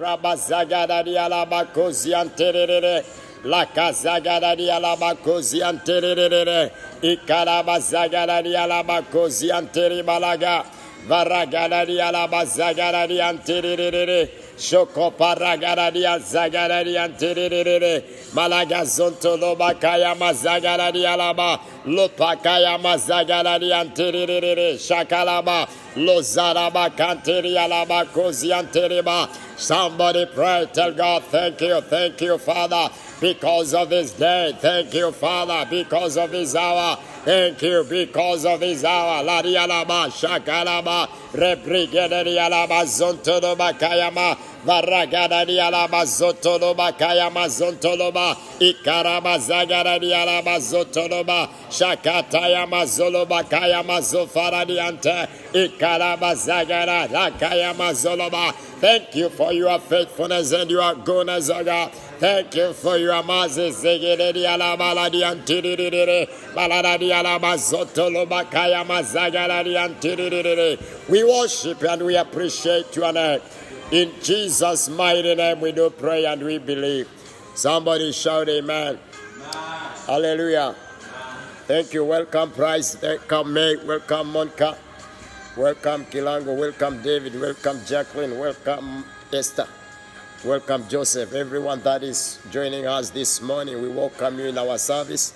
Rabazagada di alabakozi anterere. La Kazagada di alabakozi anterere. Ikarabazagada di alabakozi anteribalaga. Varagada di alabazagada di anterere. Shoko paragada di azagada di anterere. Malaga zonto lobakaya mazagada di alaba. Lopakaya mazagada di anterere. Shakalaba. Lozaraba kanteri alaba kozi anteriba. Somebody pray, tell God, thank you, Father, because of this day. Thank you, Father, because of this hour. Thank you, because of this hour. La dialaba, shakalaba, rebrigada dialaba, zontodoba kayama, varagada dialaba, zotodoba kayama, zontodoba, ikaraba zagada dialaba, zotodoba, shakatayama, zoloba kayama, zofara diante, ikaraba zagada, lakayama, zoloba. Thank you for your faithfulness and your goodness, O God. Thank you for your mercy. We worship and we appreciate your name. In Jesus' mighty name we do pray and we believe. Somebody shout amen. Hallelujah. Thank you. Welcome Price. Welcome May. Welcome Monica. Welcome Kilango. Welcome David. Welcome Jacqueline. Welcome Esther. Welcome Joseph. Everyone that is joining us this morning, we welcome you in our service.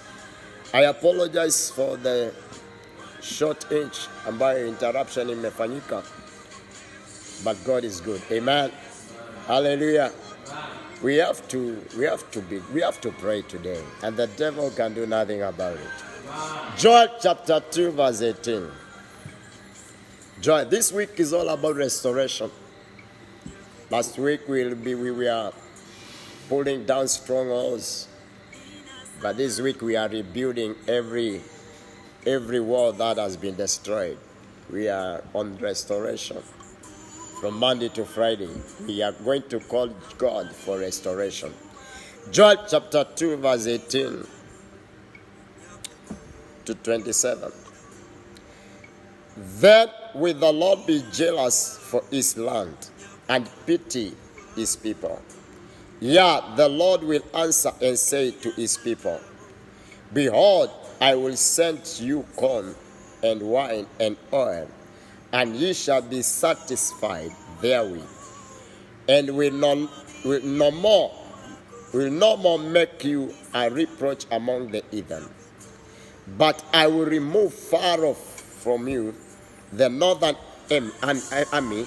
I apologize for the short inch ambayo interruption imefanyika, but God is good. Amen. Hallelujah. We have to pray today, and the devil can do nothing about it. Joel chapter 2 verse 18. Joy. This week is all about restoration. Last week we were pulling down strongholds, but this week we are rebuilding every wall that has been destroyed. We are on restoration. From Monday to Friday, we are going to call God for restoration. Joel chapter 2 verse 18 to 27. Then will the Lord be jealous for his land and pity his people. Yeah, the Lord will answer and say to his people, behold, I will send you corn and wine and oil, and ye shall be satisfied therewith, and will no more make you a reproach among the heathen. But I will remove far off from you the northern army,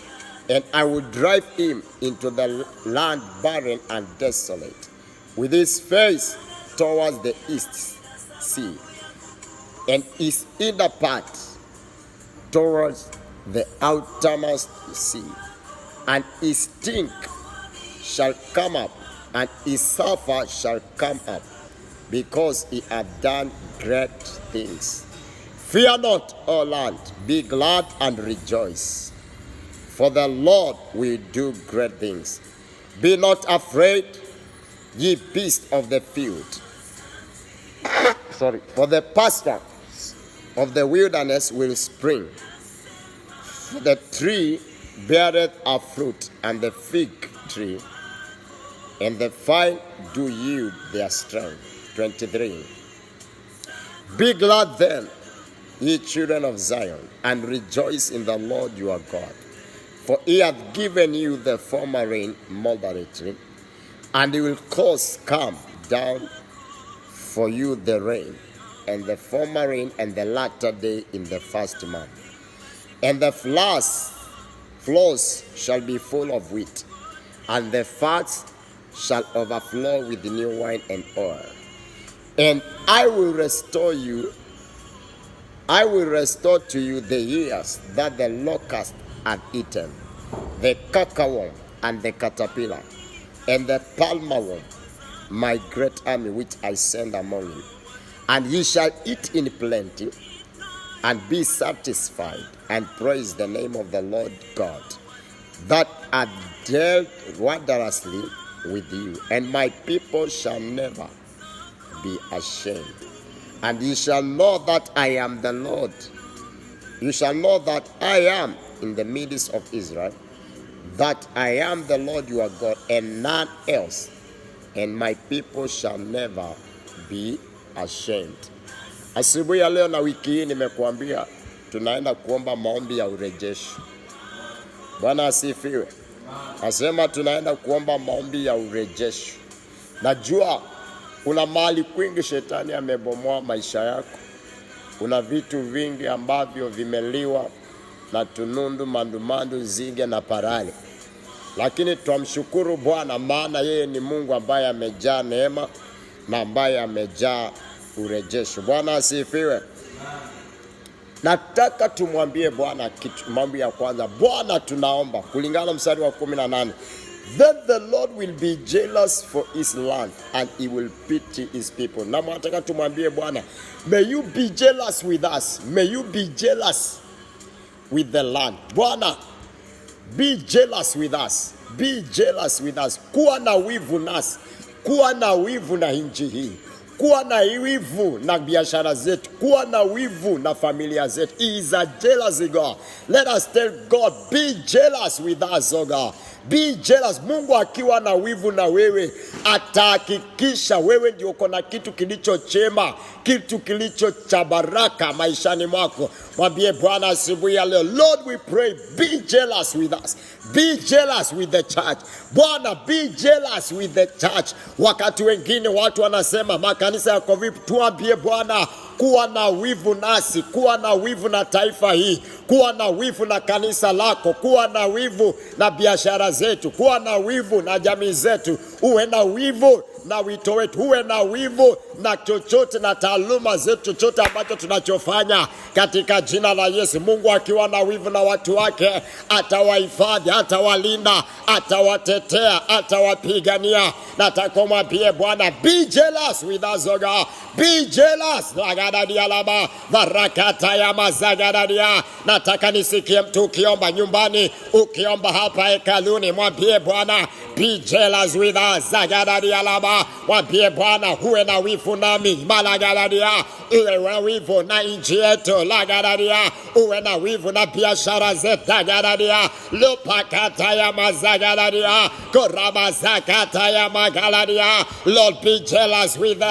and I will drive him into the land barren and desolate, with his face towards the east sea, and his inner part towards the outermost sea. And his stink shall come up, and his sulfur shall come up, because he hath done great things. Fear not, O land, be glad and rejoice, for the Lord will do great things. Be not afraid, ye beasts of the field. For the pasture of the wilderness will spring. The tree beareth a fruit, and the fig tree and the vine do yield their strength. 23. Be glad then, ye children of Zion, and rejoice in the Lord your God. For he hath given you the former rain moderately, and he will cause come down for you the rain, and the former rain and the latter day in the first month. And the floors shall be full of wheat, and the fats shall overflow with new wine and oil. And I will restore to you the years that the locust had eaten, the cankerworm and the caterpillar, and the palmerworm, my great army which I send among you. And ye shall eat in plenty, and be satisfied, and praise the name of the Lord God, that hath dealt wondrously with you. And my people shall never be ashamed. And ye shall know that I am the Lord. You shall know that I am in the midst of Israel. that I am the Lord your God and none else, and my people shall never be ashamed. Asubuhi ya leo na wiki hii nimekuambia tunaenda kuomba maombi ya urejesho. Bwana asifiwe. Nasema tunaenda kuomba maombi ya urejesho. Najua kuna mahali kwingi shetani amebomoa maisha yako. Kuna vitu vingi ambavyo vimeliwa na tunundu, mandumandu, nzige na parale. Lakini tumshukuru Bwana, maana yeye ni Mungu ambaye amejaa neema na ambaye amejaa urejesho. Bwana asifiwe. Nataka tumwambie Bwana kitu. Mambo ya kwanza, Bwana tunaomba kulingana mstari wa 18, then the Lord will be jealous for his land and he will pity his people. Na nataka tumwambie Bwana, may you be jealous with us. May you be jealous with the land. Bwana, be jealous with us. Be jealous with us. Kuwa na wivu nasi. Kuwa na wivu na nchi hii. Kuwa na wivu na biashara zetu. Kuwa na wivu na familia zetu. He is a jealous God. Let us tell God, be jealous with us, oh God. Be jealous. Mungu akiwa na wivu na wewe, atahakikisha wewe ndio uko na kitu kilicho chema, kitu kilicho cha baraka maishani mwako. Mwambie Bwana asubuhi ya leo, Lord we pray, be jealous with us. Be jealous with the church. Bwana, be jealous with the church. Wakati wengine watu wanasema makanisa yako vipi, tuambie Bwana, kuwa na wivu nasi, kuwa na wivu na taifa hii, kuwa na wivu na kanisa lako, kuwa na wivu na biashara zetu, kuwa na wivu na jamii zetu, uwe na wivu na wito wetu, uwe na wivu na chochote na taaluma zetu, chochote ambacho tunachofanya katika jina la Yesu. Mungu akiwa na wivu na watu wake, atawahifadhi, atawalinda, atawatetea, atawapigania. Nataka mwambie Bwana, be jealous with us, oh God. Be jealous. Lagadadia laba, varakata ya mazagadadia. Nataka nisikie mtu ukiomba nyumbani, ukiomba hapa hekaluni, mwambie Bwana, be jealous with us. Zagadadia laba, mwambie Bwana, huwe na wivu nami. Malagadadia, uwe na wivu na nchi yetu. Lagadadia, uwe na wivu na biashara zetu. Lagadadia, lupakata ya mazagadadia, korama zakata ya magaladia. Lord, be jealous with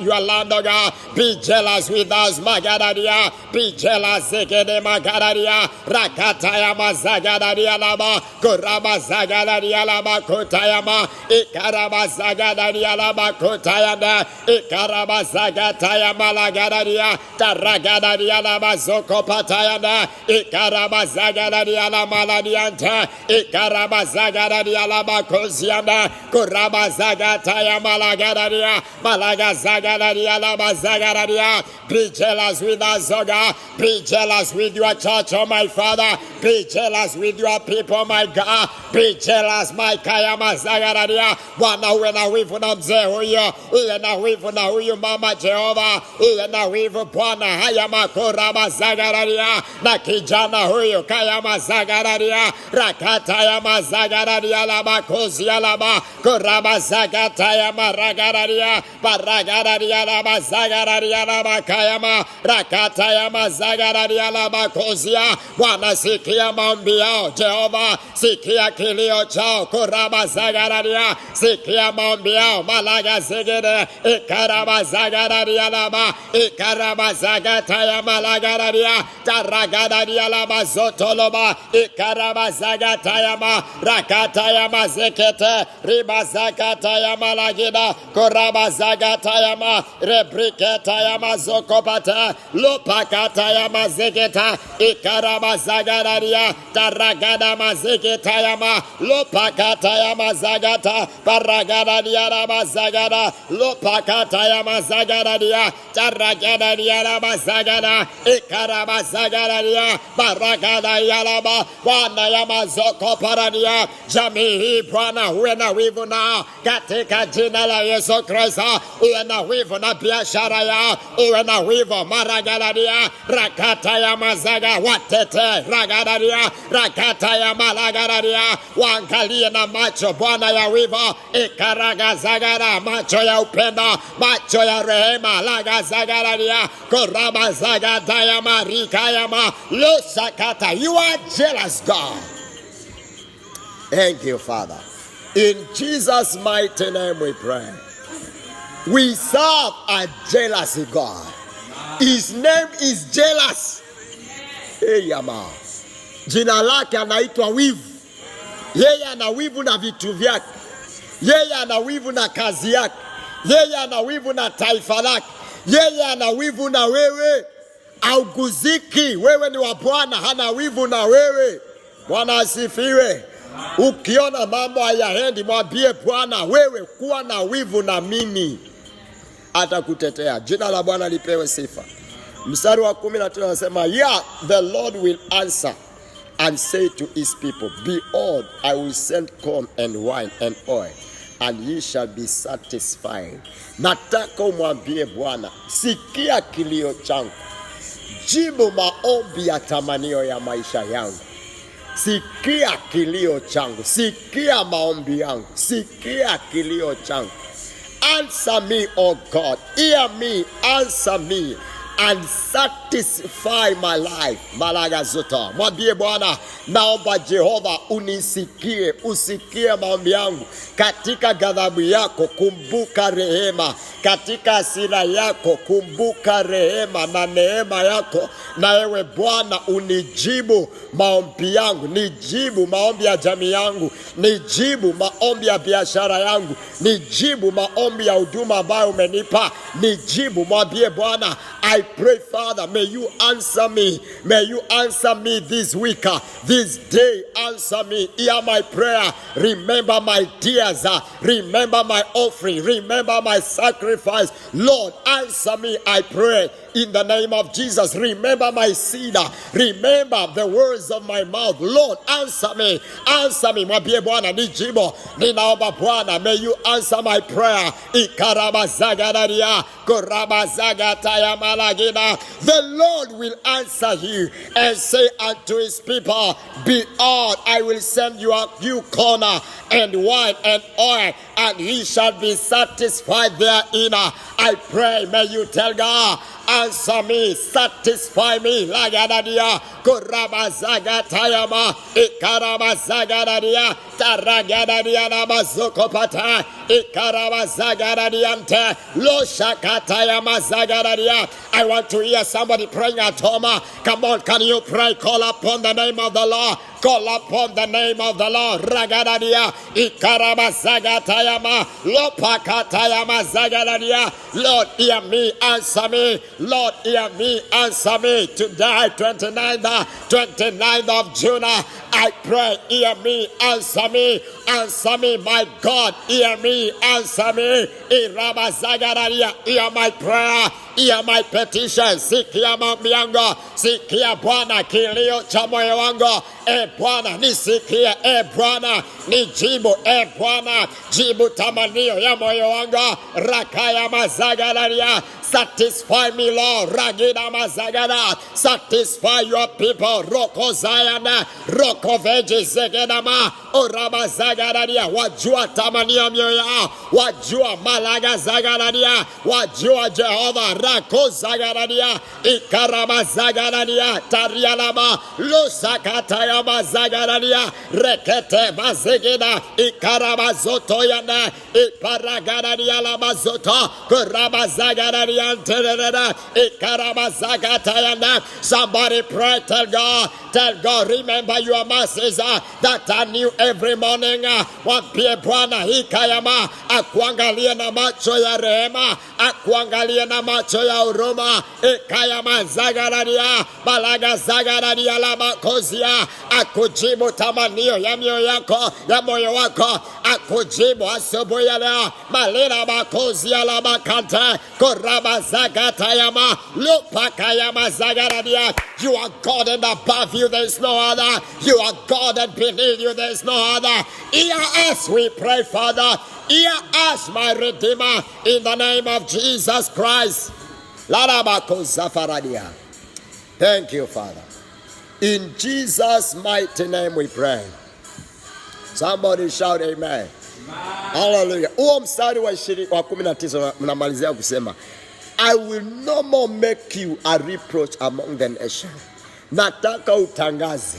your land, oh God. Be jealous with us, magadadia. Be jealous, zegede magadadia. Rakata ya mazagadadia laba, korama zagadadia laba kotayama. Ikarama zagadadia laba kotayanda. Ikarama zagataya malagadadia. Taragadadia laba zoko patayanda. Ikarama zagadadia laba maladianta. Ikarama zagadadia laba kozianda. Korama zagataya malagadadia. Malaga zagadadia laba zagadadia. Be jealous with us, oh God. Be jealous with your church, oh my Father. Be jealous with your people, my God. Be jealous, my Kayama zagadadia. Bwana, uwe na wivu na mzee huyo, uwe na wivu na huyu mama Jehova, uwe na wivu Bwana, haya makorama zagadadia, na kijana huyu Kayama zagadadia, rakata ya mazagadadia laba kozi ya laba, korama zagata ya maragadadia, baragadadia laba zagadadia laba Kayama, rakata ya mazagadadia laba kozi ya. Bwana, sikia maombi yao Jehova, sikia kilio chao, korama zagadadia, sikia maombi yao, malaga zegede, ikarama zagadadia laba, ikarama zagata ya malagadadia, taragadadia laba zotoloba, ikarama zagata ya ma, rakata ya mazekete, riba zagata ya malagida, korama zagata ya ma, rebriketa ya mazokopata, lopakata ya mazeketa, ikarama zagadadia, taragada mazeketa ya ma, lopakata ya mazagata, paragadadia la mazagada, lopakata ya mazagadadia, taragadadia la mazagada, ikarama zagadadia, paragadadia la ma, Bwana ya mazoko paradia. Jamii hii Bwana, uwe na wivu nao katika jina la Yesu Kristo. Uwe na wivu na biashara yao, uwe na wivu maragadadia, rakata ya mazaga, watete ragadadia, rakata ya malagadadia. Waangalie na macho Bwana ya wivu, ikaragazagara, macho ya upendo, macho ya rehema, lagazagaradia, korama zagata ya marika ya ma, losakata. You are jealous God. Thank you, Father. In Jesus' mighty name we pray. We serve a jealous God. His name is jealous. Hey, yama. Jina lake anaitwa wivu. Yeye ana wivu na vitu vyake. Yeye ana wivu na kazi yake. Yeye ana wivu na taifa lake. Yeye ana wivu na wewe. Auguziki. Wewe ni wa Bwana, hana wivu na wewe. Bwana asifiwe. Ukiona mambo hayaendi, mwambie Bwana, wewe kuwa na wivu na mimi. Atakutetea. Jina la Bwana lipewe sifa. Mstari wa 13 anasema, yeah, the Lord will answer and say to his people, behold, I will send corn and wine and oil, and ye shall be satisfied. Nataka umwambie Bwana, sikia kilio changu. Jibu maombi ya tamanio ya maisha yangu. Sikia kilio changu. Sikia maombi yangu. Sikia kilio changu. Answer me, O God. Hear me, answer me, and satisfy my life. Malaga Zota. Mwambie Bwana, naomba Jehova unisikie, usikie maombi yangu. Katika ghadhabu yako kumbuka rehema. Katika hasira yako kumbuka rehema na neema yako. Na ewe Bwana unijibu maombi yangu. Nijibu maombi ya jamii yangu. Nijibu maombi ya biashara yangu. Nijibu maombi ya huduma ambayo umenipa. Nijibu. Mwambie Bwana, I pray, Father, may you answer me. May you answer me this week, this day. Answer me. Hear my prayer. Remember my tears. Remember my offering. Remember my sacrifice. Lord, answer me, I pray. In the name of Jesus, remember my seed. Remember the words of my mouth. Lord, answer me. Answer me. Mwambie Bwana, nijibu. Ninaomba Bwana, may you answer my prayer. Ikarabazagadaria, korabazagataya malagina. The Lord will answer you and say unto his people, behold, I will send you a new corn and wine and oil, and he shall be satisfied therein. I pray, may you tell God, answer me, satisfy me. Lagadadia, korabazagatayama, ikarabazagadadia, taragadadia namazokopata, ikarabazagadiante, loshakatayama zagadadia. I want to hear somebody praying at home. Come on, can you pray? Call upon the name of the Lord. Call upon the name of the Lord. Ragadadia, ikarabazagatayamaa, lopakatayama zagadadia. Lord, hear me, answer me. Lord, hear me, answer me. Today, 29th of June, I pray, hear me, answer me. Answer me, my God, hear me, answer me. Irabazagadadia, hear my prayer, hear my petition. Sikia maombi yangu, sikia Bwana kilio cha moyo wangu. Bwana nisikie, Bwana nijibu, Bwana jibu tamanio ya moyo wangu. Rakaya mazagadaria, satisfy me, Lord. Ragina mazagada, satisfy your people. Roko Zayana, Roko Veji Zegedama, Oraba Zagadaria. Wajua tamanio mioyo yao, wajua malaga Zagadaria, wajua Jehova. Rako Zagadaria, Ikarama Zagadaria, Tarialama, Lusakataya Mazagadaria, Rekete Mazegida, Ikarama Zotoyana, Iparagadaria Lamazoto, Kurama Zagadaria, Ikarama Zagatayana. Somebody pray, tell God, remember your mercies that are new every morning. Wapie Bwana hikayama, akuangalie na macho ya rehema, akuangalie na macho ya huruma. Ikayama zagaradia, malaga zagaradia la makozia, akujibu tamanio ya mioyo yako, ya moyo wako, akujibu asubuhi ya leo. Malina makozia la makante, koraba zagatayama, lupakayama zagaradia. You are God, and above you there is no other. You are God, and beneath you there is no other. Hear us, we pray, Father. Hear us, my Redeemer, in the name of Jesus Christ. Thank you, Father. In Jesus' mighty name we pray. Somebody shout amen. Hallelujah. Huo mstari wa 19 mnamalizia kusema, I will no more make you a reproach among the nations. Nataka utangaze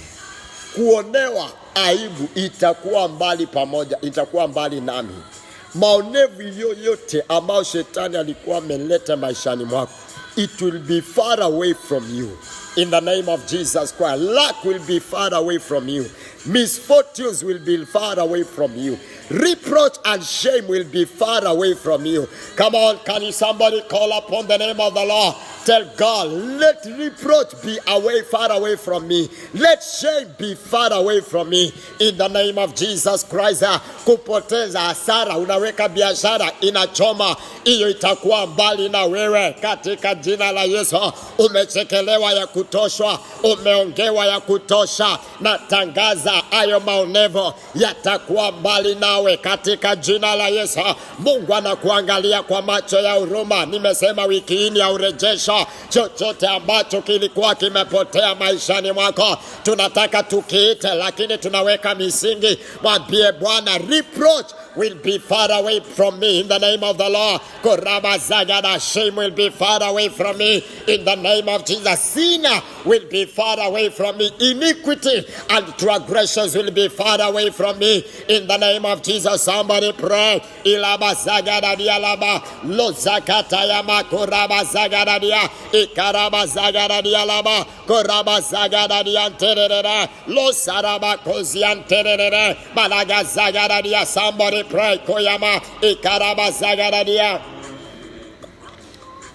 kuonewa aibu itakuwa mbali pamoja, itakuwa mbali nami. Maonevu yoyote ambayo shetani alikuwa ameleta maishani mwako, it will be far away from you. In the name of Jesus Christ, lack will be far away from you. Misfortunes will be far away from you. Reproach and shame will be far away from you. Come on, can somebody call upon the name of the Lord? Tell God, let reproach be far away from me. Let shame be far away from me. In the name of Jesus Christ. Kupoteza hasara, unaweka biashara inachoma, hiyo itakuwa mbali na wewe katika jina la Yesu. Umechekelewa ya kutoshwa, umeongewa ya kutosha, na tangaza hayo maonevo yatakuwa mbali nawe katika jina la Yesu. Mungu anakuangalia kwa macho ya huruma. Nimesema wiki hii ya urejesho. Chochote ambacho kilikuwa kimepotea maishani mwako, tunataka tukiite, lakini tunaweka misingi. Mwambie Bwana, reproach will be far away from me in the name of the Lord. Shame will be far away from me in the name of Jesus. Sin will be far away from me. Iniquity and transgressions will be far away from me in the name of Jesus. Somebody pray. Ilaba zagaradia laba lo zakataya makuraba zagaradia ikaraba zagaradia laba koraba zagaradia tererera lo saraba kozian tererera malaga zagaradia. Somebody pray. Koyama ikaraba zagaradia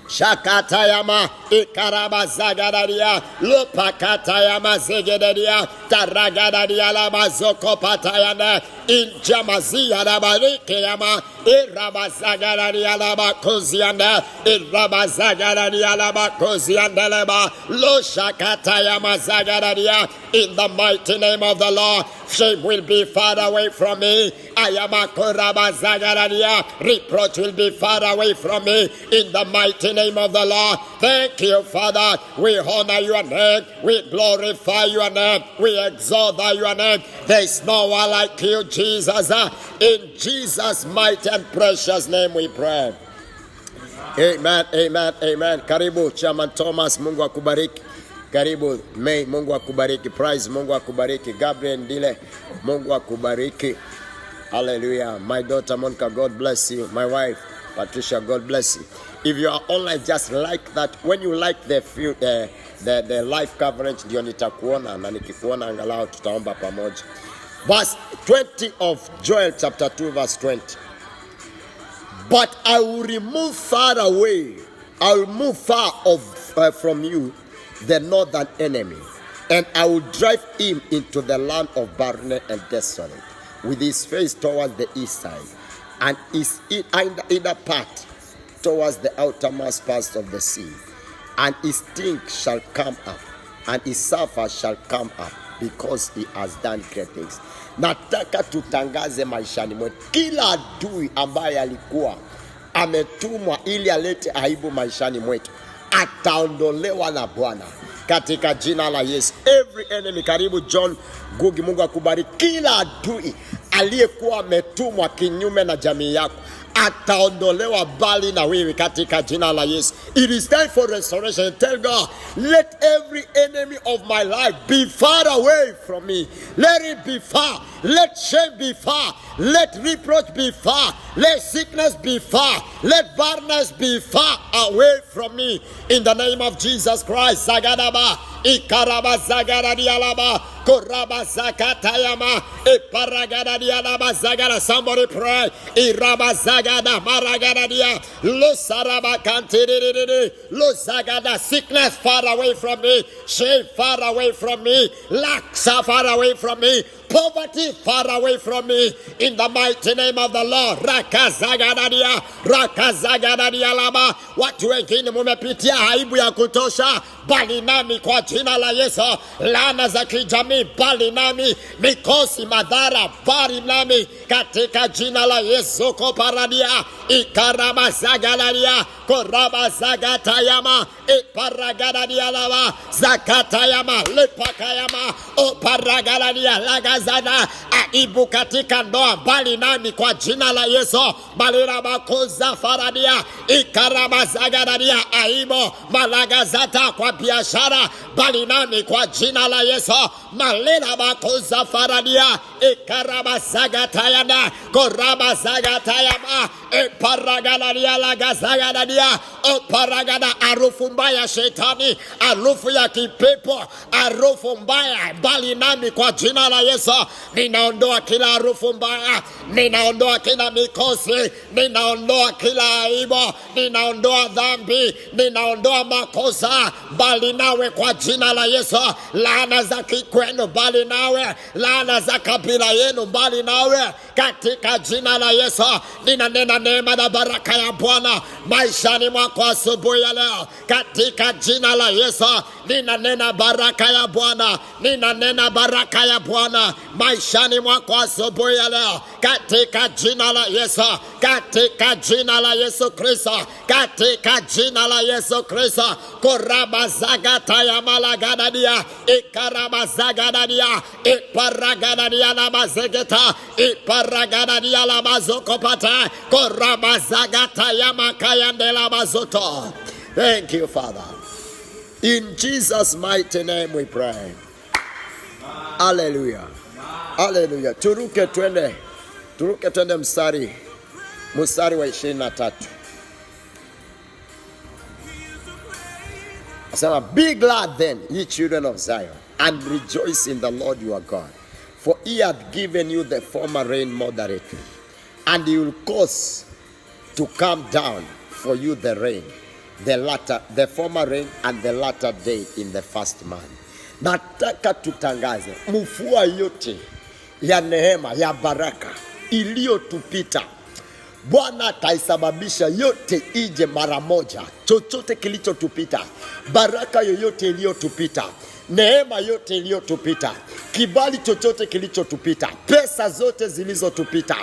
Shakatayama ikaraba zagaradia lopakatayama zegedadia taragadadia lama zokopatayana injamazia rabarikeyama iraba zagaradia lama kozianda iraba zagaradia lama kozianda lama lo shakatayama zagaradia. In the mighty name of the Lord, shame will be far away from me. Ayama koraba zagaradia. Reproach will be far away from me in the mighty name of the Lord. Thank you, Father. We honor your name. We glorify your name. We exalt your name. There is no one like you, Jesus. In Jesus' mighty and precious name we pray. Amen, amen, amen. Karibu Chairman Thomas, Mungu akubariki. Karibu May, Mungu akubariki. Prize, Mungu akubariki. Gabriel Ndile, Mungu akubariki. Hallelujah. My daughter Monica, God bless you. My wife Patricia, God bless you. If you are online, just like that. When you like the live coverage, ndio nitakuona na nikikuona angalau tutaomba pamoja. Verse 20 of Joel chapter 2 verse 20. But I will remove far away, I will move far from you the northern enemy, and I will drive him into the land of barrenness and desolate, with his face towards the east side, and his inner part towards the outermost parts of the sea. And his stink shall come up, and his sulfur shall come up, because he has done great things. Nataka tutangaze maishani mwetu, kila adui ambaye alikuwa ametumwa ili alete aibu maishani mwetu, ataondolewa na Bwana katika jina la Yesu. Every enemy, karibu John Gugi, Mungu akubariki. Kila adui aliyekuwa ametumwa kinyume na jamii yako, ataondolewa bali na wewe katika jina la Yesu. It is time for restoration. Tell God, let every enemy of my life be far away from me. Let it be far. Let shame be far. Let reproach be far. Let sickness be far. Let barrenness be far away from me. In the name of Jesus Christ. Zagadaba, ikaraba zagaradialaba, koraba zakatayama, iparagadialaba zagara. Somebody pray. Iraba zagada maragadadia, lo saraba kantiriri, lo zagada. Sickness far away from me. Shame far away from me. Lack far away from me. Poverty far away from me. In the mighty name of the Lord. Rakazagadadia, rakazagadadia lama. Watu wengine mumepitia aibu ya kutosha, bali nami kwa jina la Yesu. Laana za kijamii, bali nami. Mikosi, madhara, bali nami katika jina la Yesu. Koparadia, ikarama zagadadia, korama zagatayama, iparagadadia lama, zakatayama, lepakayama, oparagadadia lagazada. aibu katika ndoa, bali nami kwa jina la Yesu. Balira bakoza faradia ikarabazagadaria, aibu malagazata kwa biashara, bali nami kwa jina la Yesu. Malira bakoza faradia ikarabazagatayana korabazagatayama paragadaria lagazagadaria paragada. Harufu mbaya shetani, harufu ya kipepo, harufu mbaya, bali nami kwa jina la Yesu ninaondoa kila harufu mbaya, ninaondoa kila mikosi, ninaondoa kila aibu, ninaondoa dhambi, ninaondoa makosa, bali nawe kwa jina la Yesu. Laana za kikwenu, bali nawe, laana za kabila yenu, bali nawe katika jina la Yesu. Ninanena neema na baraka ya Bwana maishani mwako asubuhi ya leo katika jina la Yesu. Ninanena baraka ya Bwana, ninanena baraka ya Bwana maishani mwako asubuhi ya leo katika jina la Yesu, katika jina la Yesu Kristo, katika jina la Yesu Kristo. Korabazagata ya malagadadia ikarabazagadadia iparagadadia la mazegeta iparagadadia la mazokopata korabazagata ya makayandela mazoto. Thank you, Father. In Jesus' mighty name we pray. Hallelujah. Hallelujah. Turuke twende mstari wa 23. Asema, be glad then, ye children of Zion, and rejoice in the Lord your God. For he hath given you the former rain moderately, and he will cause to come down for you the rain, the former rain and the latter day in the first month. Nataka tutangaze mvua yote ya neema ya baraka iliyotupita, Bwana ataisababisha yote ije mara moja. Chochote kilichotupita, baraka yoyote iliyotupita, neema yote iliyotupita, kibali chochote kilichotupita, pesa zote zilizotupita,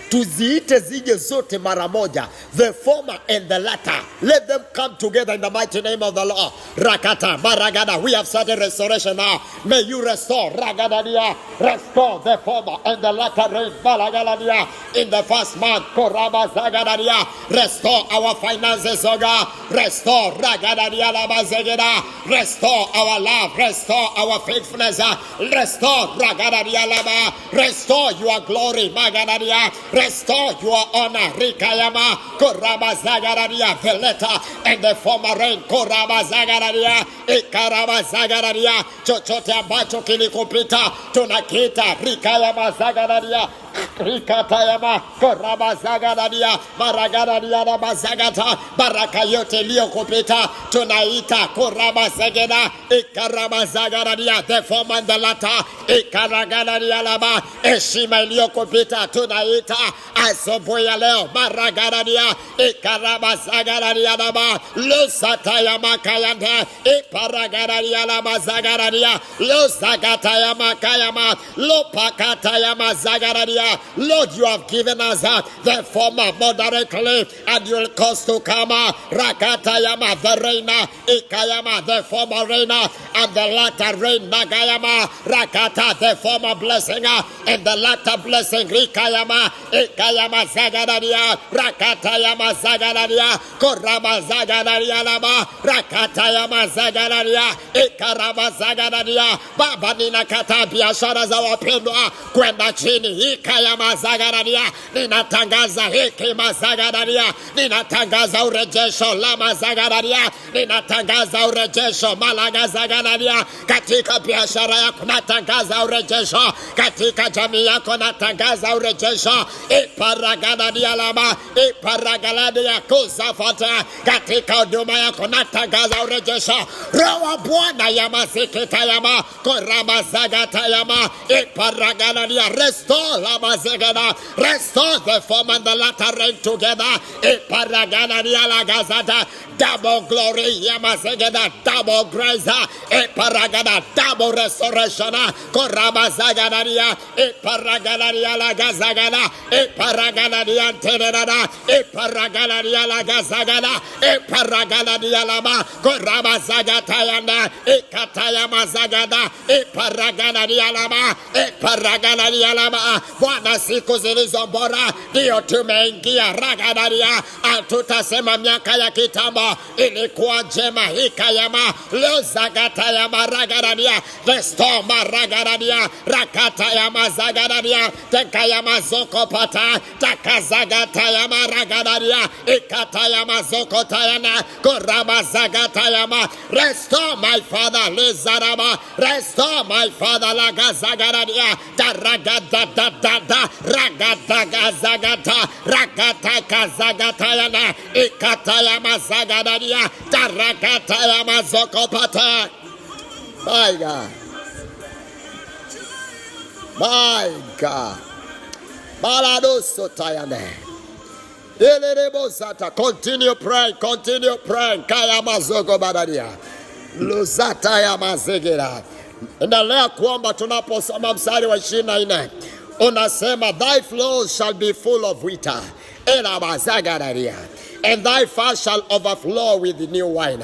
tuziite zije zote mara moja, the former and the latter. Let them come together in the mighty name of the Lord. Rakata maragada. We have started restoration now. May you restore ragadadia, restore the former and the latter rain balagaladia in the first month. Koraba zagadadia. Restore our finances, O God. Restore ragadadia labazegeda. Restore our love. Restore our faithfulness. Restore ragadadia laba. Restore your glory magadadia. Restore your honor, Rikayama, Koraba Zagaradia, the letter and the former rain, Koraba Zagaradia, Ekaraba Zagaradia, chochote ambacho kilikupita, tunakita, Rikayama Zagaradia, Rikatayama, Koraba Zagaradia, Maragaradia, Rabazagata, Baraka yote iliyokupita, tunaita, Koraba Zagada, Ekaraba Zagaradia, the former and the latter, Ekaragaradia Laba, Eshima iliyokupita, tunaita, asubuhi ya leo maragaradia ikarabazagaradia naba losataya makayanda iparagaradia naba zagaradia losakataya makayama lopakataya mazagaradia. Lord, you have given us the former moderately, and you will cause to come rakatayama the reina ikayama the former reina and the latter rain nagayama rakata the former blessing and the latter blessing rikayama Ekayama Zagadaria, Rakatayama Zagadaria, Korama Zagadaria Lama, Rakatayama Zagadaria, Ekarama Zagadaria, Baba Nina Kata biashara za wapendwa kwenda chini. Ekayama Zagadaria, ninatangaza hekima Zagadaria, ninatangaza urejesho Lama Zagadaria, ninatangaza urejesho Malaga Zagadaria, katika biashara yako natangaza urejesho, katika jamii yako natangaza urejesho. Iparagadadia lama, iparagaladia kusafata, katika huduma yako natangaza urejesho. Roho Bwana yama zikita yama, korama zagata yama, iparagaladia restore lama Restore the form and the latter rain together. Double glory, Yamazegada, double grace, Eparagada, double restoration, Korabazagadaria, Eparagadaria Lagazagada, Eparagadaria Tenada, Eparagadaria Lagazagada, Eparagadaria Lama, Korabazagatayana, Ekatayamazagada, Eparagadaria Lama, Eparagadaria Lama, Bwana siku zilizobora, ndio tumeingia Ragadaria, atutasema miaka ya kitambo ilikuwa njema hikayama lozagatayama ragadaria restoma ragadaria rakatayama zagadaria tekayama zokopata takazagatayama ragadaria ikatayama zokotayana korama zagatayama. Restore my father lezarama, restore my father lagazagadaria daragadadadada ragadagazagata ragatakazagatayana ikatayama zagadaria tarakatayama zokopata. My God, my God, Baladoso tayane. Continue praying, continue praying. Kayama zoko badaria luzata ya mazegera. Endelea kuomba tunaposoma mstari wa 24. Unasema thy flows shall be full of water. Elabazagadaria. And thy fast shall overflow with the new wine.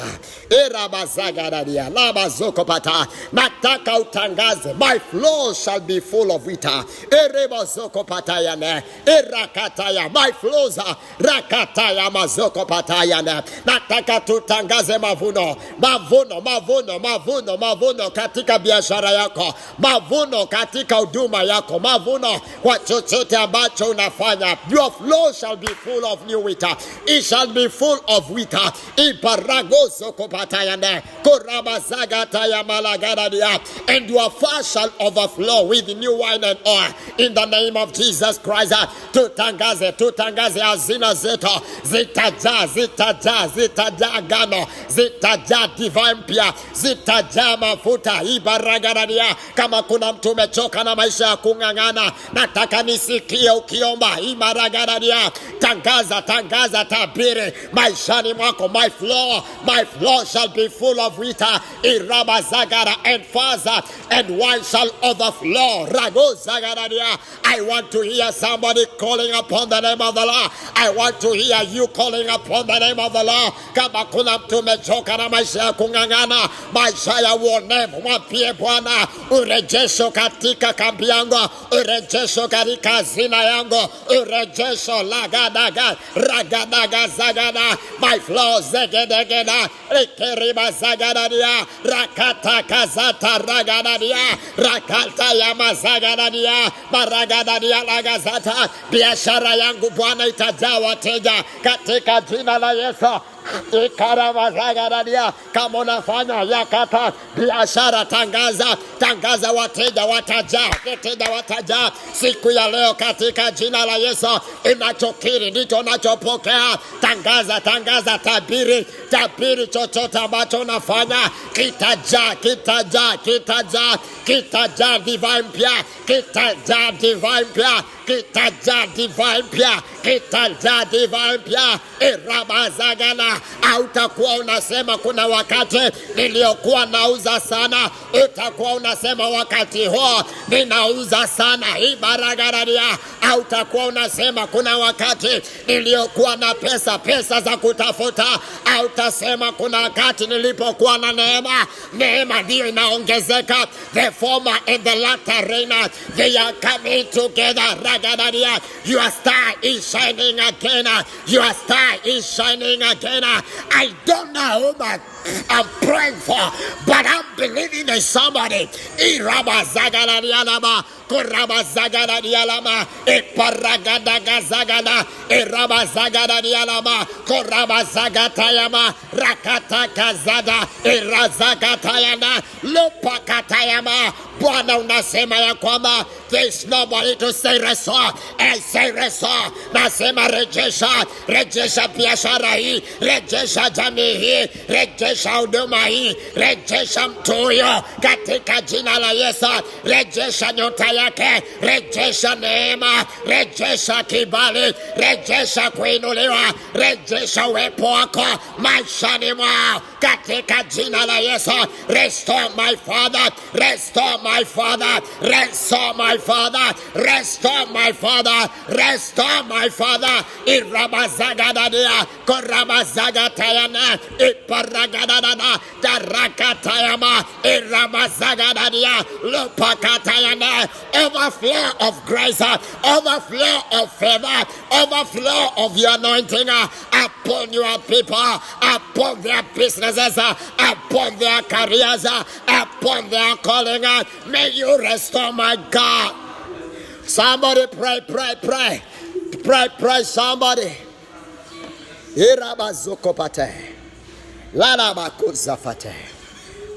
Erabazagadaria, labazokopata. Nataka utangaze, my flow shall be full of water. Erebazokopatayane, erakataya, my flows are rakataya mazokopatayane. Nataka tutangaze mavuno, mavuno, mavuno, mavuno, mavuno katika biashara yako, mavuno katika huduma yako, mavuno kwa chochote ambacho unafanya. Your flow shall be full of new water. It shall be full of water. And your fast shall overflow with new wine and oil. In the name of Jesus Christ. Tutangaze, tutangaze hazina zetu. Zitaja, zitaja, zitaja agano. Zitaja divine pia. Zitaja mafuta. Ibaragaradia. Kama kuna mtu umechoka na maisha ya kung'ang'ana, nataka nisikie ukiomba. Ibaragaradia. Tangaza, tangaza, tabiri maishani mwako. My flow shall be full of water. Irabazagara and fasa and wine shall overflow. Ragozagaradia. I want to hear somebody calling upon the name of the Lord. I want to hear you calling upon the name of the Lord. Kama kuna mtu umechoka na maisha ya kung'ang'ana, maisha ya uonevu, mwambie Bwana urejesho katika kambi yangu, urejesho katika hazina yangu, urejesho lagadaga ragadaga zagada. My flow zegedegeda rekeriba zagadadia rakata kazata ragadadia rakata yama zagadadia maragadadia lagazata. Biashara yangu Bwana itajaa wateja katika jina la Yesu. Ikaramazagadadia. Kama unafanya yakata biashara, tangaza, tangaza, wateja watajaa, wateja watajaa siku ya leo katika jina la Yesu. Unachokiri ndicho unachopokea. Tangaza, tangaza, tabiri, tabiri chochote ambacho unafanya kitajaa, kitajaa, kitajaa, kitajaa divine pia, kitajaa divine pia, kitajaa divine pia, kitajaa divine pia. Irabazagana. Hautakuwa unasema kuna wakati niliokuwa nauza sana, utakuwa unasema wakati huo ninauza sana. Ibaragaradia. Hautakuwa unasema kuna wakati niliokuwa na pesa za kutafuta, hautasema kuna wakati nilipokuwa na neema, neema ndio inaongezeka. The former and the latter rain, they are coming together. Ragadadia. Your star is shining again. Your star is shining again. I don't know whom I'm praying for, but I'm believing in somebody. Irabazagadialama, Korabazagadialama, Eparagadagazagada, Irabazagadialama, Korabazagatayama, Rakatakazada, Irazagatayana, Lopakatayama. Bwana unasema ya kwamba there's nobody to say restore. I say restore. Nasema rejesha, rejesha biashara hii, rejesha jamii hii, rejesha rejesha huduma hii, rejesha mtu huyo katika jina la Yesu. Rejesha nyota yake, rejesha neema, rejesha kibali, rejesha kuinuliwa, rejesha uwepo wako maishani mwao katika jina la Yesu. Restore my Father, restore my Father, restore my Father, restore my Father, restore my Father. Irabazagadadia, Korabazagatayana, Iparagadana, Tarakatayama, Irabazagadadia, Lupakatayana. Overflow of grace, overflow of favor, overflow of your anointing upon your people, upon their businesses, upon their careers, upon their calling. May you restore, my God. Somebody pray, pray, pray. Pray, pray, somebody. Irabazokopate. Lalabakuzafate.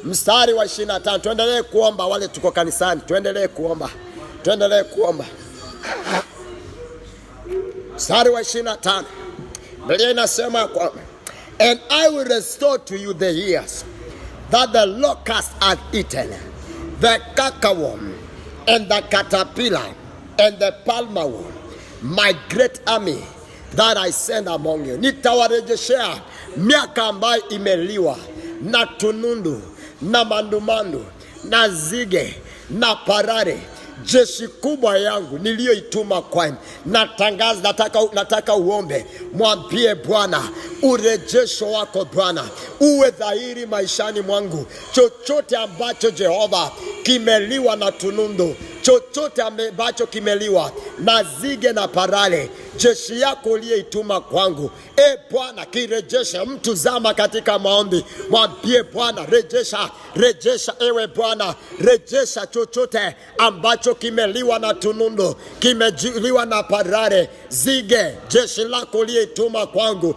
Mstari wa 25. Tuendelee kuomba wale tuko kanisani. Tuendelee kuomba. Tuendelee kuomba. Mstari wa 25. Biblia inasema kwamba, and I will restore to you the years that the locust hath eaten, the cankerworm, and the caterpillar, and the palmerworm, my great army that I send among you. Nitawarejeshea miaka ambayo imeliwa na tunundu na mandumandu na zige na parare, jeshi kubwa yangu niliyoituma kwenu. Natangaza, nataka uombe, mwambie Bwana urejesho wako Bwana uwe dhahiri maishani mwangu. Chochote ambacho Jehova kimeliwa na tunundu, chochote ambacho kimeliwa na zige na parale, jeshi yako uliyeituma kwangu, Bwana kirejeshe. Mtu zama katika maombi, mwambie Bwana rejesha, rejesha ewe Bwana, rejesha chochote ambacho kimeliwa na tunundu, kimeliwa na parare, zige, jeshi lako uliyeituma kwangu,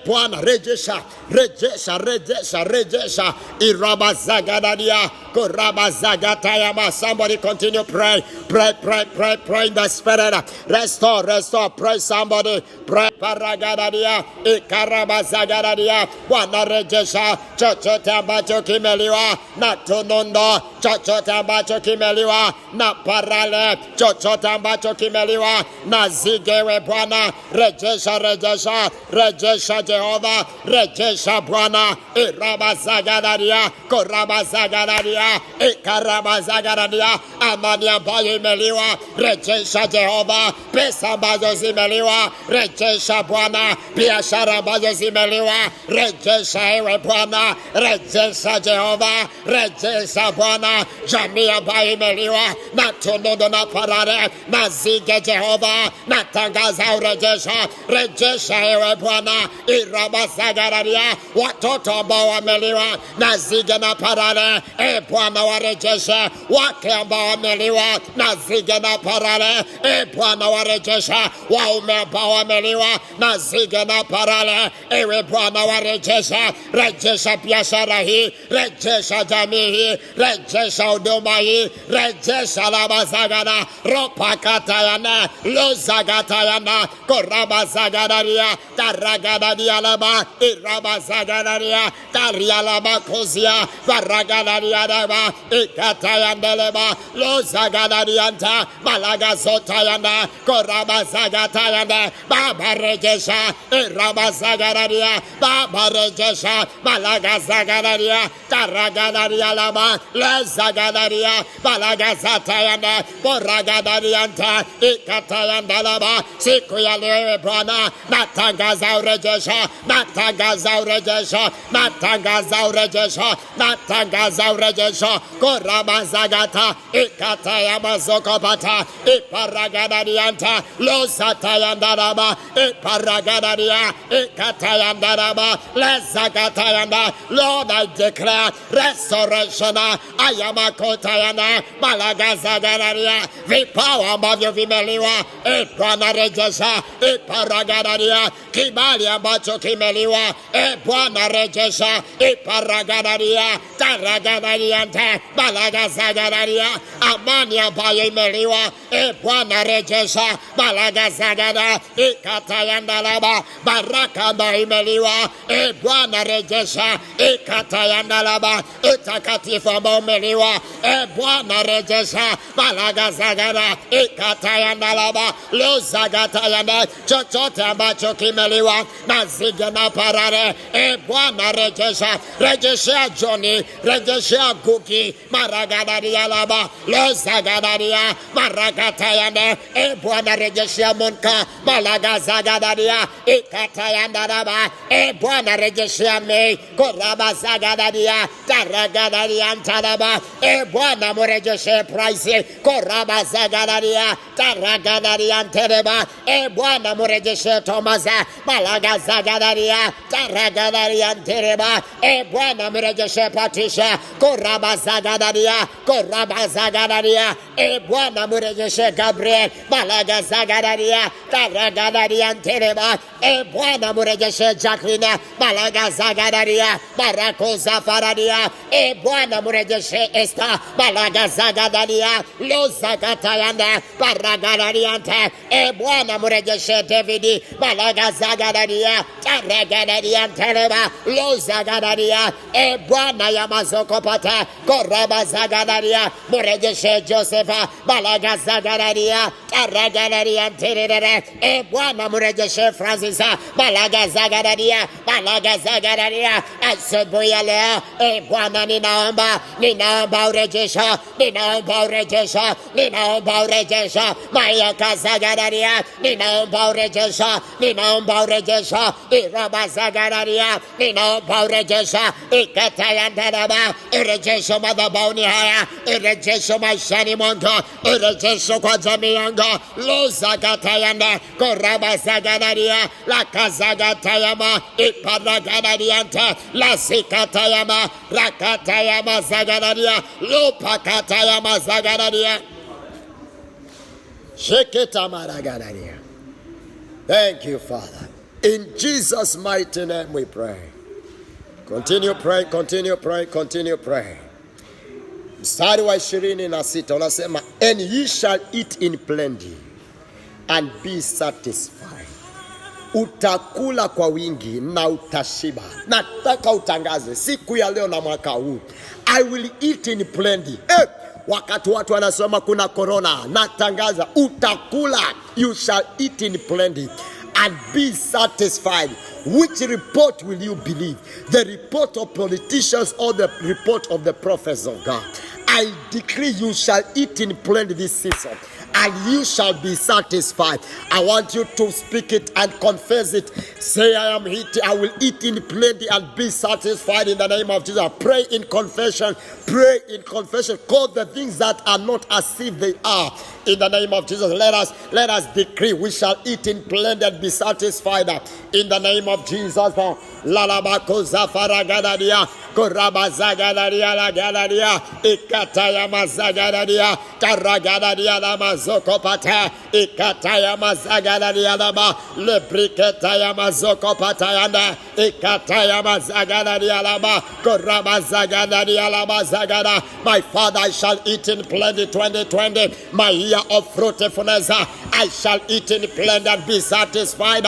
Bwana rejesha, rejesha, rejesha, rejesha. Irabazagadadia, Korabazagatayama. Somebody continue pray, pray, pray, pray, pray in the spirit. Restore, restore, pray somebody, pray. Paragadadia, Ikarabazagadadia. Bwana rejesha chochote ambacho kimeliwa na tunundo, chochote ambacho kimeliwa na parale, chochote ambacho kimeliwa na zigewe Bwana rejesha, rejesha, rejesha Jehova, rejesha Bwana. Irabazagadadia, Korabazagadadia, Ikarabazagadadia. Amani ambayo imeliwa rejesha Jehova, pesa ambazo zimeliwa rejesha Bwana, biashara ambazo zimeliwa rejesha ewe Bwana, rejesha Jehova, rejesha Bwana, jamii ambayo imeliwa na tunundu na parare na zige Jehova, natangaza urejesha, rejesha ewe Bwana. Irabazagadadia, watoto ambao wameliwa na zige na parare, Bwana warejesha. Wake ambao wameliwa na zige na parare, Bwana warejesha. Waume ambao wameliwa na zige na parare, ewe Bwana warejesha. Rejesha biashara hii, rejesha jamii hii, rejesha huduma hii, rejesha labazagana, ropakatayana, lozagatayana, korabazagadaria, taragadaria laba, irabazagadaria, tarialaba kozia, varagadaria laba, ikatayandeleba, lozagadarianta, malagazotayana, korabazagatayana. Baba rejesha, irabazagadaria, Baba rejesha, malagazagadaria, taragadaria laba, lezagadaria, malagazatayana, koragadarianta, ikatayandalaba. Siku ya leo Bwana natangaza urejesho, natangaza urejesho, natangaza urejesho, natangaza urejesho. Korabazagata, ikatayamazokopata, iparagadarianta, losatayandaraba, iparagadaria, ikatayandaraba, lezagatayanda. Lord, I declare restoration. Ayamakotayana, malagazagadaria, vipawa ambavyo vimeliwa, Bwana rejesha. Iparagadaria, kibali ambacho kimeliwa, Bwana rejesha. Iparagadaria, Taragadariante, Balagazagadaria, amani ambayo imeliwa, Bwana rejesha, Balagazagada, Ikatayandalaba, baraka ambayo imeliwa, Bwana rejesha, Ikatayandalaba, utakatifu ambao umeliwa, Bwana rejesha, Balagazagada, Ikatayandalaba, Lozagatayanda, chochote ambacho kimeliwa, na zige na parare, Bwana rejesha, rejeshea Johnny, rejeshea Guki, Maragadaria laba, Lozagadaria, Maragatayanda, Bwana rejeshea Monka, Malagazagadaria, Ikatayanda laba, Bwana rejeshea Mei, Koraba Zagadaria, Taragadaria Talaba, Bwana murejeshea Price, Koraba Zagadaria, Taragadaria Tereba, Bwana murejeshea Thomaza, Malagazagadaria, Taragadaria Tereba, Bwana mrejeshe Patricia, Koraba Zagadaria, Koraba Zagadaria, Bwana mrejeshe Gabriel, Malaga Zagadaria, Taragadaria Tereba, Bwana mrejeshe Jacqueline, Malaga Zagadaria, Barako Zafaradia, Bwana mrejeshe Esther, Malaga Zagadaria, Lozagatayanda, Paragadariante, Bwana mrejeshe David, Malaga Zagadaria, Taragadaria Tereba, Lozagadaria, Bwana ya mazokopata, Koraba Zagadaria, Murejeshe Josepha, Balaga Zagadaria, Taragadaria Terere, Bwana Murejeshe Francisa, Balaga Zagadaria, Balaga Zagadaria, asubuhi ya leo, Bwana ninaomba urejesha, ninaomba urejesha, Mayaka Zagadaria, ninaomba urejesha, Iraba Zagadaria, ninaomba urejesha, Ikatayandaraba, urejesho madhabahuni haya, urejesho maishani mwangu, urejesho kwa jamii yangu, Lozagatayanda, Koraba Zagadaria, Lakazagatayama, Iparagadaриanta, Lasikatayama, Rakatayama Zagadaria, Lopakatayama Zagadaria, Sheketamaragadaria. Thank you, Father. In Jesus' mighty name we pray. Continue praying. Mstari wa 26 unasema, and ye shall eat in plenty and be satisfied. Utakula kwa wingi na utashiba. Nataka utangaze siku ya leo na mwaka huu, I will eat in plenty. Wakati watu wanasema kuna corona, natangaza utakula, you shall eat in plenty and be satisfied. Which report will you believe? The report of politicians or the report of the prophets of God? I decree you shall eat in plenty this season, and you shall be satisfied. I want you to speak it and confess it. Say, I will eat in plenty and be satisfied in the name of Jesus. Pray in confession. Call the things that are not as if they are. In the name of Jesus, let us decree we shall eat in plenty and be satisfied. In the name of Jesus. Lalabako Zafaragadaria, Koraba Zagadaria, Lagadaria, Ikatayama Zagadaria, Karagadaria Lama Zokopata, Ikatayama Zagadaria Lama, Lebriketayama Zokopatayanda, Ikatayama Zagadaria Lama, Koraba Zagadaria Lama Zagada. My Father, I shall eat in plenty 2020, my year of fruitfulness. I shall eat in plenty and be satisfied.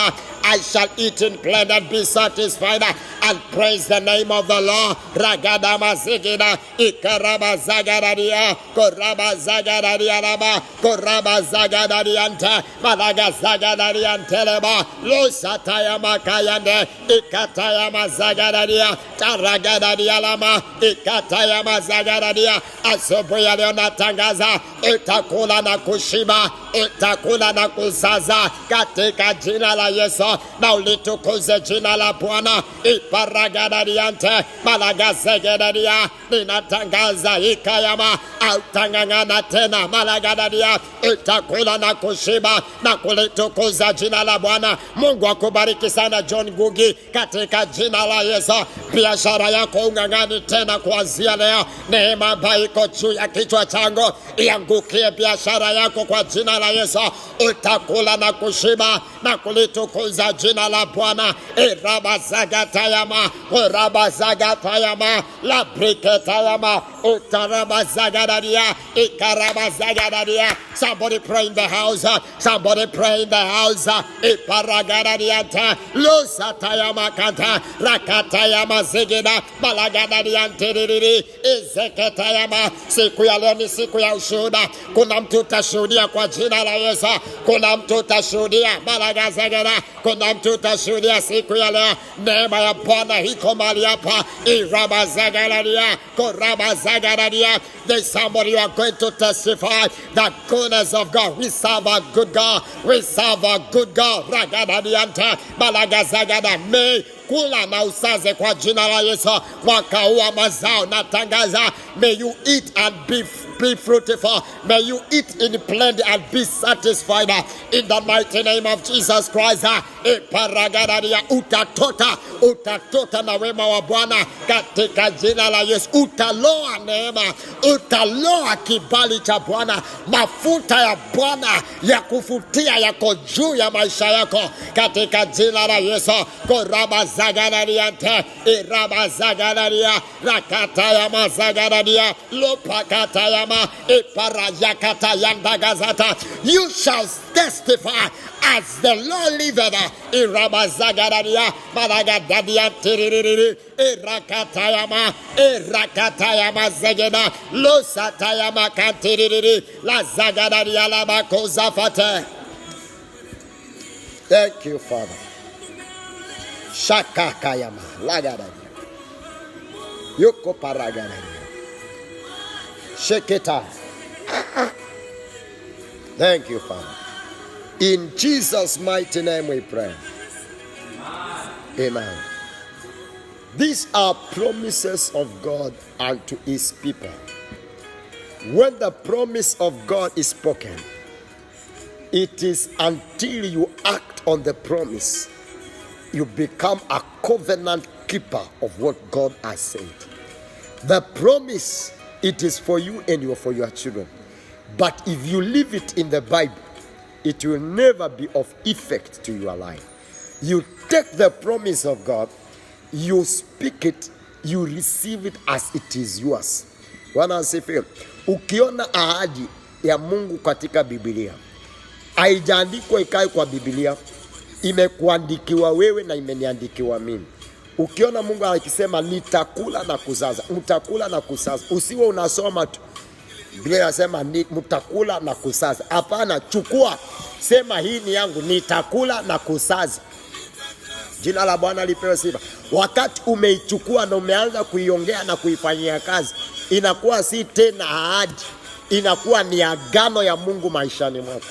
I shall eat in plenty and be satisfied, and praise the name of the Lord. Ragadama Zigida, Ikaraba Zagadaria, Koraba Zagadaria Laba, Koraba Zagadarianta, Malaga Zagadarianteleba, Losatayama Kayande, Ikatayama Zagadaria, Taragadaria Lama, Ikatayama Zagadaria, Asubuya Leonatangaza, Itakula na kushiba, Itakula na kusaza, katika jina la Yesu. Na ulitukuze jina la Bwana. Iparagadariante, Malagazegadaria, ninatangaza ikayama, autangangana tena, Malagadaria, itakula na kushiba na kulitukuza jina la Bwana. Mungu akubariki sana John Ngugi katika jina la Yesu. Biashara yako ungangani tena kuanzia leo. Neema ambayo iko juu ya kichwa changu iangukie biashara yako kwa jina la la Yesu. Utakula na kushiba na kulitukuza jina la Bwana. Rabazagatayama, Rabazagatayama, La Briketayama, Utarabazagadaria, Ikarabazagadaria. Somebody pray in the house. Somebody pray in the house. Iparagadarianta, Lusatayama Kanta, Rakatayama Zigida, Malagadariantiriri, Ezekatayama. Siku ya leo ni siku ya ushuhuda. Kuna mtu utashuhudia kwa jina la Yesu. Kuna mtu utashuhudia Malagazagada. Kuna mtu utashuhudia siku ya leo. Neema ya Bwana iko mahali hapa. Irabazagadaria, Korabazagadaria. There's somebody you are going to testify the goodness of God. We serve a good God. We serve a good God. Ragadadianta, Malagazagada. May kula na usaze kwa jina la Yesu. Mwaka huu wa mazao natangaza. May you eat and be fruitful. May you eat in plenty and be satisfied. In the mighty name of Jesus Christ. Iparagadaria, utatota na wema wa Bwana katika jina la Yesu. Utaloa neema, utaloa kibali cha Bwana. Mafuta ya Bwana ya kufutia yako juu ya maisha yako katika jina la Yesu. Korabazagadaria, Irabazagadaria, Rakatayama Zagadaria, Lopakatayama, Iparayakatayandagazata. You shall testify as the Lord liveth. Irabazagadaria, Maragadadia, Tiriri, Irakatayama, Irakatayama Zagada, Losatayama Kantiriri, La Zagadaria Labakozafate. Thank you, Father. Shakakayama, Lagadaria, Yoko Paragadaria, Sheketa. Thank you, Father. In Jesus' mighty name we pray. Amen. These are promises of God unto his people. When the promise of God is spoken, it is until you act on the promise, you become a covenant keeper of what God has said. The promise, it is for you and for your children. But if you leave it in the Bible, it will never be of effect to your life. You take the promise of God, you speak it, you receive it as it is yours. Bwana asifiwe. Ukiona ahadi ya Mungu katika Biblia, haijaandikwa ikae kwa Biblia, imekuandikiwa wewe na imeniandikiwa mimi. Ukiona Mungu akisema nitakula na kusaza, utakula na kusaza. Usiwe unasoma tu. Biblia inasema mtakula na kusaza. Hapana, chukua. Sema hii ni yangu, nitakula na kusaza. Jina la Bwana lipewe sifa. Wakati umeichukua na umeanza kuiongea na kuifanyia kazi, inakuwa si tena ahadi, inakuwa ni agano ya Mungu maishani mwako.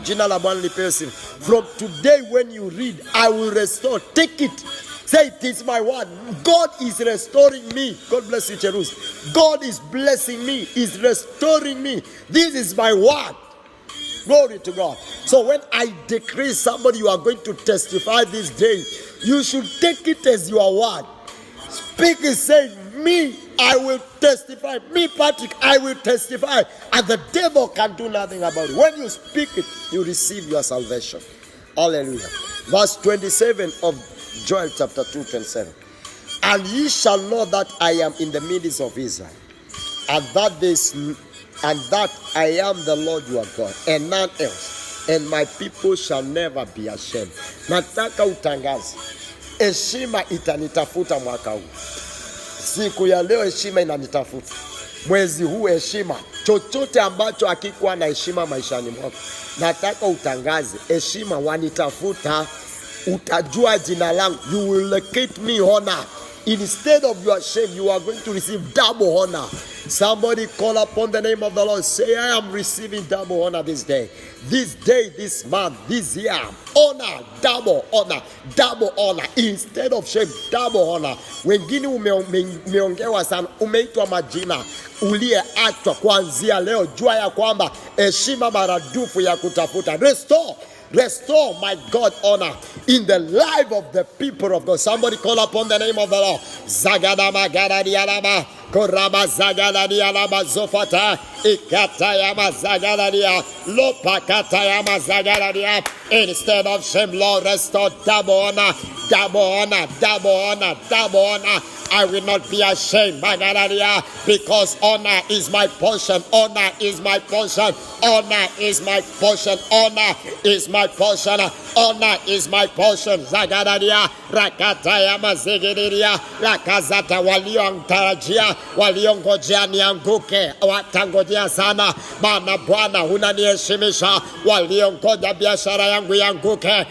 Jina la Bwana lipewe sifa. From today when you read, I will restore. Take it. Say, it is my word. God is restoring me. God bless you, Jerusalem. God is blessing me. Is restoring me. This is my word. Glory to God. So when I decree somebody, you are going to testify this day, you should take it as your word. Speak it, say, me, I will testify. Me, Patrick, I will testify. And the devil can do nothing about it. When you speak it, you receive your salvation. Hallelujah. Verse 27 of Joel chapter 2:27. And ye shall know that I am in the midst of Israel, and that I am the Lord your God, and none else, and my people shall never be ashamed. Nataka utangaze, heshima itanitafuta mwaka huu. Siku ya leo heshima inanitafuta. Mwezi huu heshima, chochote ambacho hakikuwa na heshima maishani mwako, nataka utangaze, heshima wanitafuta. Utajua jina langu. You will locate me honor. Instead of your shame, you are going to receive double honor. Somebody call upon the name of the Lord. Say, I am receiving double honor this day, this month, this year. Honor, double honor, double honor. Instead of shame, double honor. Wengine umeongewa sana, umeitwa majina, uliyeachwa kuanzia leo, jua ya kwamba heshima maradufu ya kutafuta. Restore, my God, honor in the life of the people of God. Somebody call upon the name of the Lord. Zagadama Gadadiadama, Korabazagadaria labazofata. Ikatayamazagadaria. Lopakatayamazagadaria. Instead of shame, Lord, restore double honor, double honor, double honor, double honor. I will not be ashamed, because honor is my portion. Honor is my portion. Honor is my portion. Honor is my portion. Honor is my portion. Zagadaria, rakataya mazegeria, rakazata waliontarajia, waliongojea nianguke, watangojea sana. Maana Bwana unaniheshimisha. Waliongoja biashara yangu yanguke,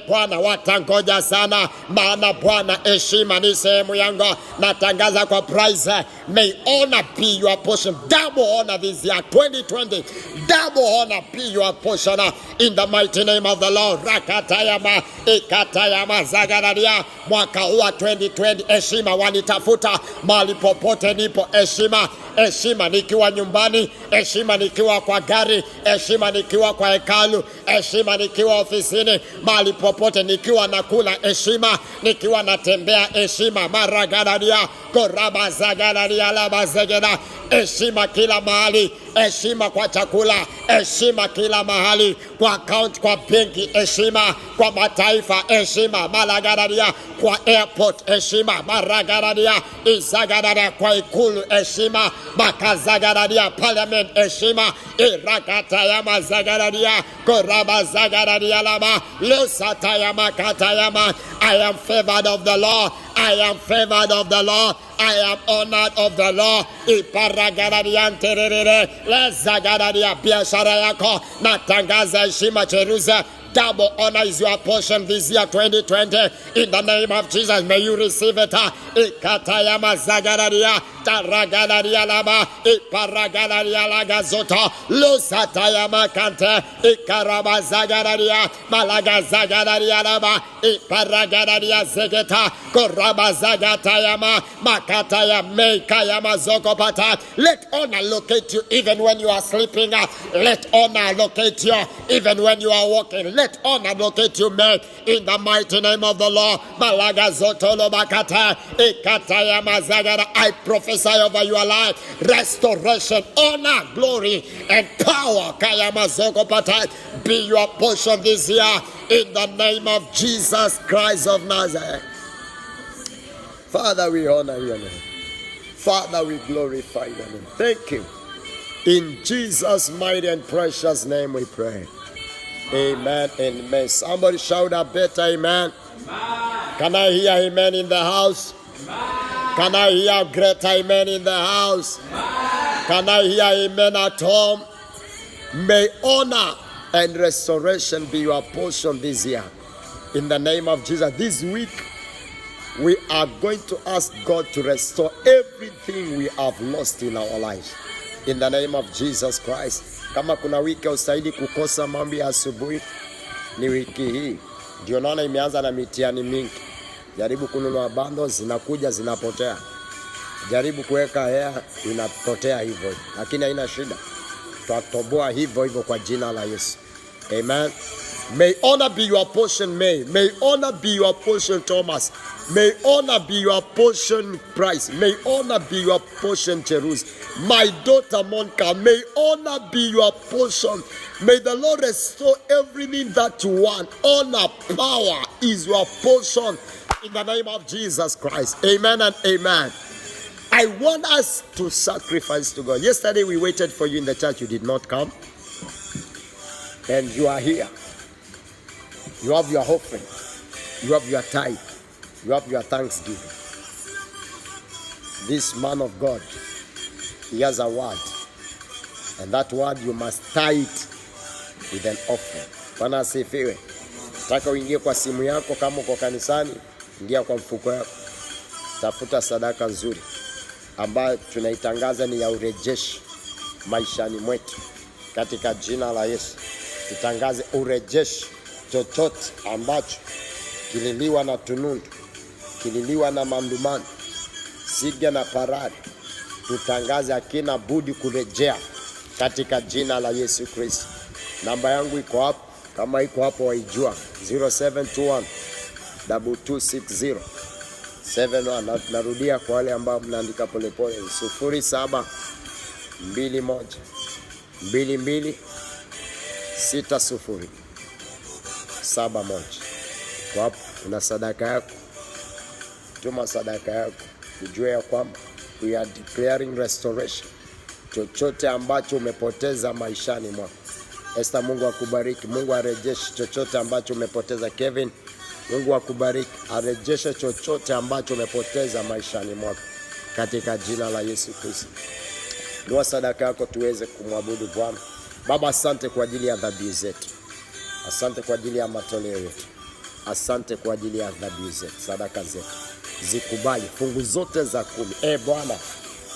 Bwana watangoja sana. Maana Bwana heshima ni sehemu yangu. Natangaza kwa prize. May honor be your portion. Double honor this year 2020. Double honor be your portion in the mighty name of the Lord. Rakatayama, ikatayama zagararia. Mwaka huu 2020 heshima wanitafuta mahali popote nipo. Heshima, heshima nikiwa nyumbani, heshima nikiwa kwa gari, heshima nikiwa kwa hekalu, heshima nikiwa ofisini, mahali popote nikiwa nakula, heshima nikiwa natembea, heshima maragararia, koraba zagararia labazegena. Heshima kila mahali, heshima kwa chakula, heshima kila mahali, kwa account, kwa benki, heshima kwa mataifa, heshima malagararia, kwa airport, heshima maragararia, izagararia, kwa ikulu, heshima makazagararia, parliament, heshima irakatayama zagararia, koraba zagararia lama, losatayama katayama. I am favored of the Lord. I am favored of the Lord. I am honored of the Lord. Iparagararia lezagararia biashara yako natangaza heshima Jerusalem. Double honor is your portion this year 2020. In the name of Jesus, may you receive it. Ikatayama zagararia, taragararia lama, iparagararia lagazota, losatayama kante, ikaraba zagararia, malaga zagararia lama, iparagararia zegeta, koraba zagatayama, makataya meikayama zokopata. Let honor locate you even when you are sleeping. Let honor locate you even when you are walking. Let honor locate you, man, in the mighty name of the Lord. Malaga zotolo bakata, ikataya mazagara. I prophesy over your life restoration, honor, glory, and power. Kayama zokopata be your portion this year in the name of Jesus Christ of Nazareth. Father, we honor your name. Father, we glorify your name. Thank you. In Jesus' mighty and precious name we pray. Amen and amen. Somebody shout a better amen. Can I hear amen in the house? Can I hear great amen in the house? Can I hear amen at home? May honor and restoration be your portion this year. In the name of Jesus. This week, we are going to ask God to restore everything we have lost in our lives. In the name of Jesus Christ. Kama kuna wiki ustahili kukosa mambo ya asubuhi, ni wiki hii. Ndio naona imeanza na mitihani mingi. Jaribu kununua bando, zinakuja zinapotea. Jaribu kuweka hea, inapotea hivyo. Lakini haina shida. Tutatoboa hivyo kwa jina la Yesu. Amen. May honor be your portion, May. May honor be your portion, Thomas. May honor be your portion, Price. May honor be your portion, Jerusalem. My daughter, Monica, may honor be your portion. May the Lord restore everything that you want. Honor, power is your portion in the name of Jesus Christ. Amen and amen. I want us to sacrifice to God. Yesterday we waited for you in the church. You did not come. And you are here. You have your offering. You have your tithe. You have your thanksgiving. This man of God, he has a word. And that word you must tie it with an offering. Bwana asifiwe. Nataka uingie kwa simu yako kama uko kanisani, ingia kwa mfuko wako. Tafuta sadaka nzuri ambayo tunaitangaza ni ya urejeshi maishani mwetu. Katika jina la Yesu. Tutangaze urejeshi chochote ambacho kililiwa na tunundu, kililiwa na mandumani, siga na parari. Tutangaze hakina budi kurejea katika jina la Yesu Kristo. Namba yangu iko hapo, kama iko hapo waijua, 0721 2260 71. Narudia kwa wale ambao mnaandika polepole. 0721 22 60 71. Kwa hapo una sadaka yako. Tuma sadaka yako. Ujue ya kwamba we are declaring restoration. Chochote ambacho umepoteza maishani mwako. Esther, Mungu akubariki. Mungu arejeshe chochote ambacho umepoteza. Kevin, Mungu akubariki. Arejeshe chochote ambacho umepoteza maishani mwako katika jina la Yesu Kristo. Ndio sadaka yako tuweze kumwabudu Bwana. Baba, asante kwa ajili ya dhabihu zetu. Asante kwa ajili ya matoleo yetu. Asante kwa ajili ya dhabihu zetu, sadaka zetu. Zikubali fungu zote za 10. Bwana,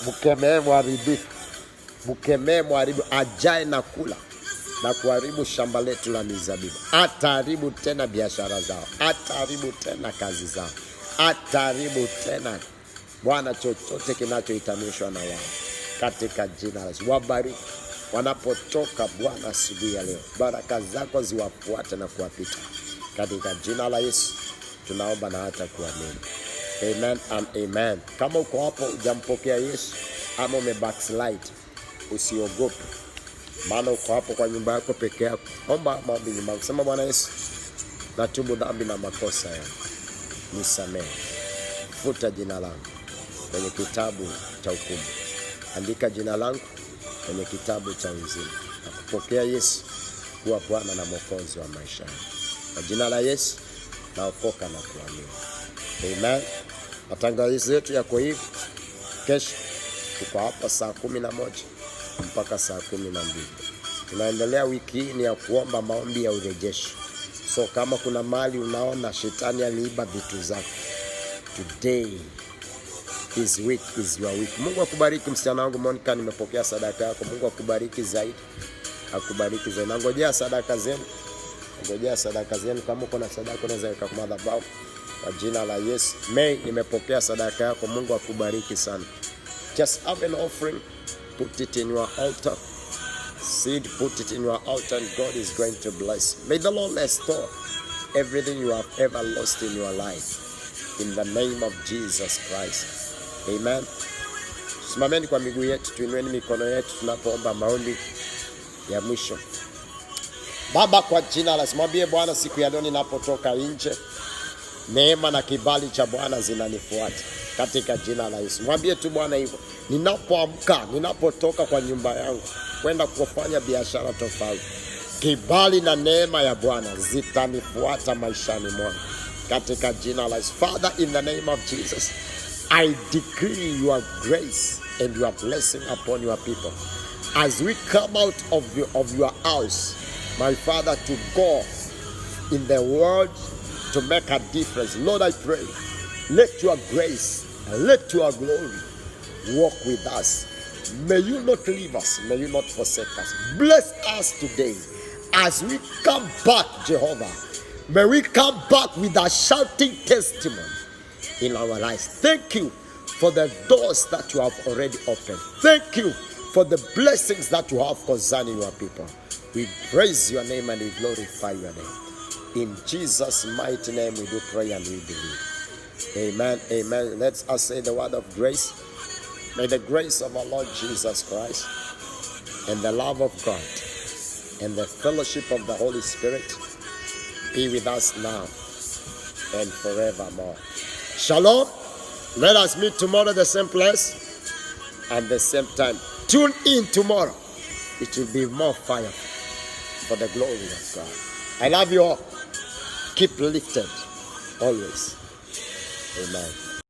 mkemee mharibifu. Mkemee mharibu ajaye na kula na kuharibu shamba letu la mizabibu. Ataharibu tena biashara zao. Ataharibu tena kazi zao. Ataharibu tena Bwana chochote kinachohitanishwa na wao katika jina la Yesu. Wabariki wanapotoka Bwana asubuhi ya leo. Baraka zako ziwafuate na kuwapita katika jina la Yesu. Tunaomba na hata kuamini. Amen and amen. Kama uko hapo hujampokea Yesu ama umebackslide, usiogope. Maana uko hapo kwa nyumba yako peke yako. Omba maombi nyumbani. Sema, Bwana Yesu, natubu dhambi na makosa yangu. Nisamehe. Futa jina langu kwenye kitabu cha hukumu. Andika jina langu kwenye kitabu cha uzima. Na kupokea Yesu kuwa Bwana na Mwokozi wa maisha yangu. Kwa jina la Yesu naokoka na kuamini. Amen. Matangazo yetu yako hivi. Kesho tuko hapa saa 11 mpaka saa 12. Tunaendelea wiki hii ni ya kuomba maombi ya urejesho. So kama kuna mali unaona shetani aliiba vitu zako, today this week is your week. Mungu akubariki msichana wangu Monica, nimepokea sadaka yako. Mungu akubariki zaidi. Akubariki zaidi. Nangojea sadaka zenu. Ngojea sadaka zenu. Kama uko na sadaka unaweza weka kwa madhabahu kwa jina la Yesu. May, nimepokea sadaka yako. Mungu akubariki sana. Just have an offering, put it in your altar. Seed, put it in your altar, and God is going to bless. May the Lord restore everything you have ever lost in your life. In the name of Jesus Christ. Amen. Simameni kwa miguu yetu, tuinueni mikono yetu tunapoomba maombi ya mwisho. Baba, kwa jina la Yesu, mwambie Bwana, siku ya leo ninapotoka nje, neema na kibali cha Bwana zinanifuata katika jina la Yesu. Mwambie tu Bwana hivyo. Ninapoamka, ninapotoka kwa nyumba yangu kwenda kufanya biashara tofauti, kibali na neema ya Bwana zitanifuata maishani mwangu katika jina la Yesu. Father, in the name of Jesus, I decree your grace and your blessing upon your people. As we come out of your house, my Father, to go in the world to make a difference. Lord, I pray, let your grace, let your glory walk with us. May you not leave us. May you not forsake us. Bless us today as we come back, Jehovah. May we come back with a shouting testimony in our lives. Thank you for the doors that you have already opened. Thank you for the blessings that you have concerning your people. We praise your name and we glorify your name. In Jesus' mighty name we do pray and we believe. Amen. Amen. Let's us say the word of grace. May the grace of our Lord Jesus Christ and the love of God and the fellowship of the Holy Spirit be with us now and forevermore. Shalom. Let us meet tomorrow the same place and the same time. Tune in tomorrow. It will be more fire for the glory of God. I love you all. Keep lifted always. Amen.